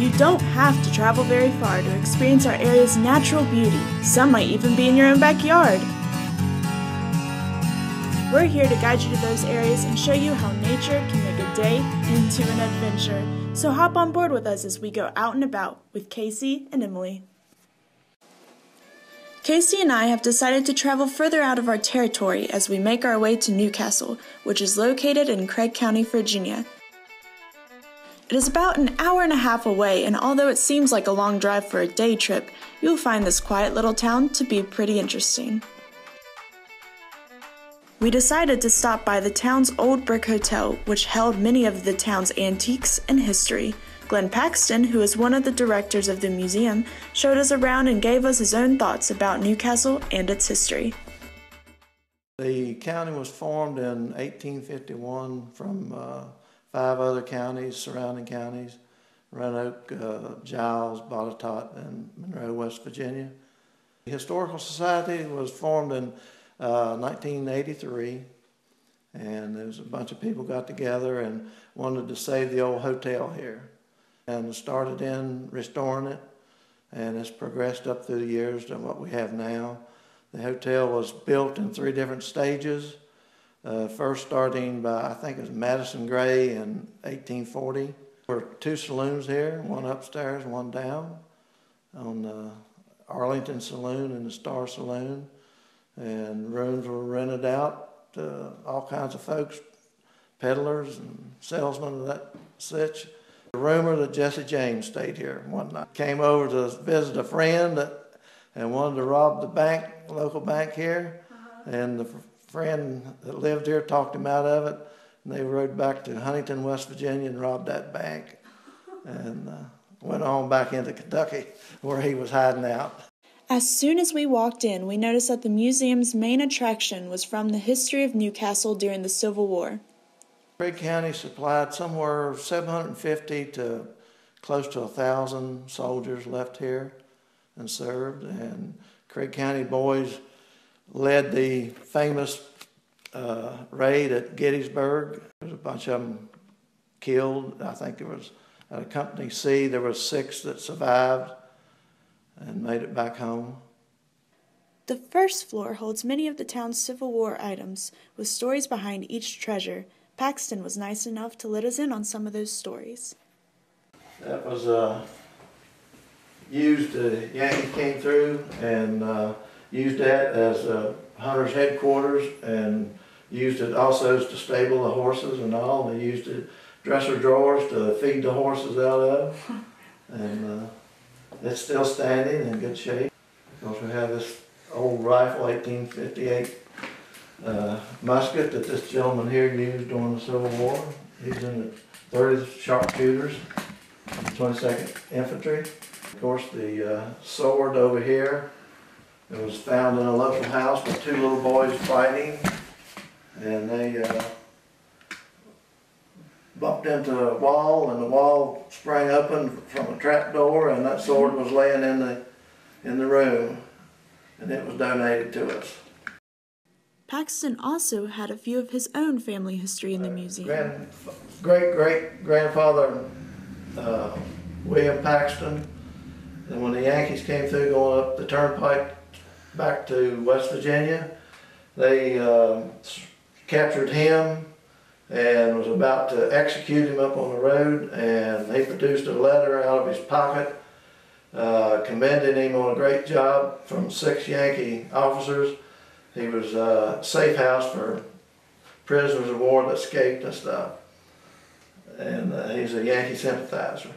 You don't have to travel very far to experience our area's natural beauty. Some might even be in your own backyard. We're here to guide you to those areas and show you how nature can make a day into an adventure. So hop on board with us as we go out and about with Casey and Emily. Casey and I have decided to travel further out of our territory as we make our way to Newcastle, which is located in Craig County, Virginia. It is about an hour and a half away, and although it seems like a long drive for a day trip, you'll find this quiet little town to be pretty interesting. We decided to stop by the town's old brick hotel, which held many of the town's antiques and history. Glenn Paxton, who is one of the directors of the museum, showed us around and gave us his own thoughts about Newcastle and its history. The county was formed in 1851 from 5 other counties, surrounding counties: Roanoke, Giles, Botetourt, and Monroe, West Virginia. The Historical Society was formed in 1983, and there was a bunch of people got together and wanted to save the old hotel here, and started in restoring it, and it's progressed up through the years to what we have now. The hotel was built in 3 different stages, first starting by, I think it was Madison Gray in 1840. There were 2 saloons here, one upstairs, one down, on the Arlington Saloon and the Star Saloon. And rooms were rented out to all kinds of folks, peddlers and salesmen and that such. The rumor that Jesse James stayed here one night. Came over to visit a friend and wanted to rob the bank, local bank here. And the friend that lived here talked him out of it. And they rode back to Huntington, West Virginia and robbed that bank. And went on back into Kentucky where he was hiding out. As soon as we walked in, we noticed that the museum's main attraction was from the history of Newcastle during the Civil War. Craig County supplied somewhere 750 to close to 1,000 soldiers left here and served. And Craig County boys led the famous raid at Gettysburg. There was a bunch of them killed. I think there was, at a Company C, there was 6 that survived and made it back home. The first floor holds many of the town's Civil War items, with stories behind each treasure. Paxton was nice enough to let us in on some of those stories. That was used, Yankees came through and used that as Hunter's headquarters, and used it also to stable the horses and all. They used it dresser drawers to feed the horses out of. And it's still standing in good shape. Of course, we have this old rifle, 1858 musket that this gentleman here used during the Civil War. He's in the 30th Sharpshooters, 22nd Infantry. Of course, the sword over here, it was found in a local house with 2 little boys fighting, and they bumped into a wall, and the wall sprang open from a trap door, and that sword was laying in the room, and it was donated to us. Paxton also had a few of his own family history in the museum. Great-great-grandfather William Paxton, and when the Yankees came through going up the turnpike back to West Virginia, they captured him and was about to execute him up on the road, and he produced a letter out of his pocket commending him on a great job from 6 Yankee officers. He was a safe house for prisoners of war that escaped and stuff. And he's a Yankee sympathizer.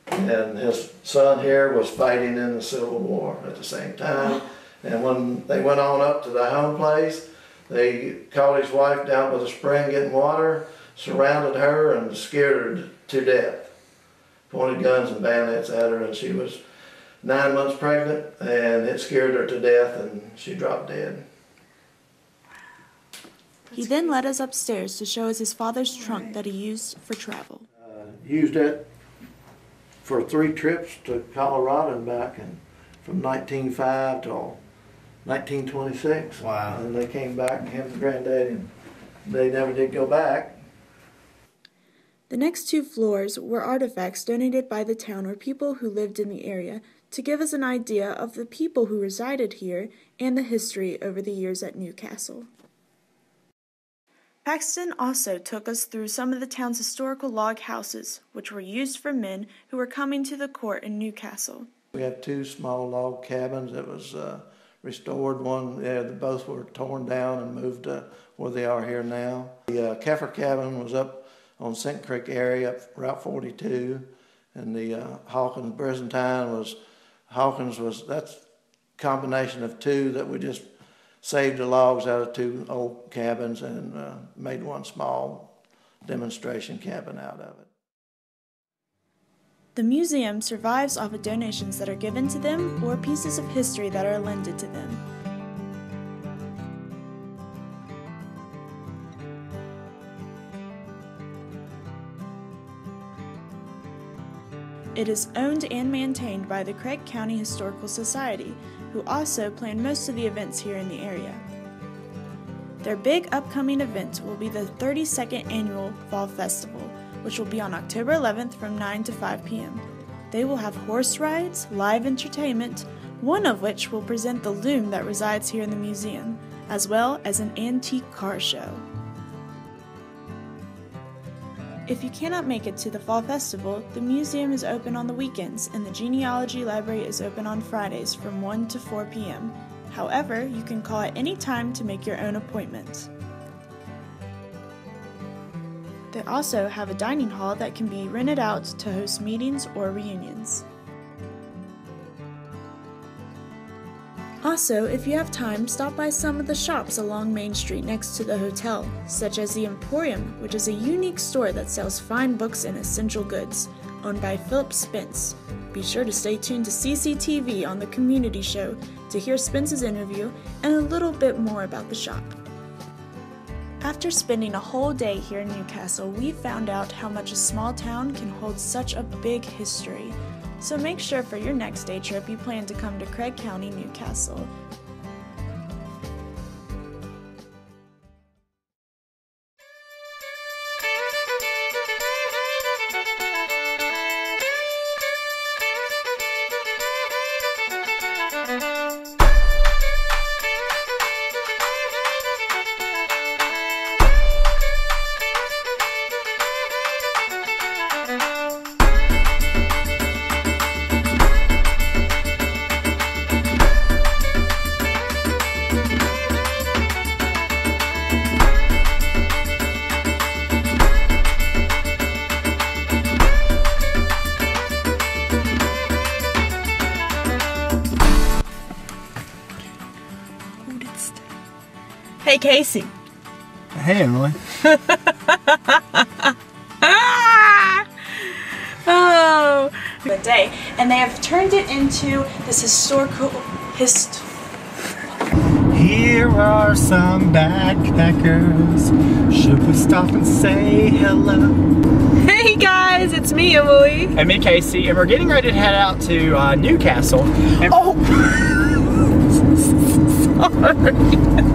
And his son here was fighting in the Civil War at the same time. And when they went on up to the home place, they called his wife down by the spring getting water, surrounded her and scared her to death. Pointed guns and bayonets at her, and she was 9 months pregnant, and it scared her to death, and she dropped dead. He then led us upstairs to show us his father's trunk that he used for travel. Used it for 3 trips to Colorado and back, and from 1905 till 1926. Wow. And they came back, him and Granddaddy, and they never did go back. The next 2 floors were artifacts donated by the town or people who lived in the area to give us an idea of the people who resided here and the history over the years at Newcastle. Paxton also took us through some of the town's historical log houses, which were used for men who were coming to the court in Newcastle. We have 2 small log cabins that was restored. One, both were torn down and moved where they are here now. The Keffer cabin was up on St. Creek area, up Route 42, and the Hawkins Byzantine that's a combination of 2 that we just saved the logs out of 2 old cabins and made one small demonstration cabin out of it. The museum survives off of donations that are given to them or pieces of history that are lended to them. It is owned and maintained by the Craig County Historical Society, who also plan most of the events here in the area. Their big upcoming event will be the 32nd Annual Fall Festival, which will be on October 11th from 9 to 5 p.m. They will have horse rides, live entertainment, one of which will present the loom that resides here in the museum, as well as an antique car show. If you cannot make it to the Fall Festival, the museum is open on the weekends and the Genealogy Library is open on Fridays from 1 to 4 p.m. However, you can call at any time to make your own appointment. They also have a dining hall that can be rented out to host meetings or reunions. Also, if you have time, stop by some of the shops along Main Street next to the hotel, such as the Emporium, which is a unique store that sells fine books and essential goods, owned by Philip Spence. Be sure to stay tuned to CCTV on the community show to hear Spence's interview and a little bit more about the shop. After spending a whole day here in Newcastle, we found out how much a small town can hold such a big history. So make sure for your next day trip you plan to come to Craig County, Newcastle. Hey, Casey. Hey, Emily. Oh, good day. And they have turned it into this historical Here are some backpackers. Should we stop and say hello? Hey guys, it's me, Emily. And me, Casey, and we're getting ready to head out to Newcastle. And Oh! Sorry.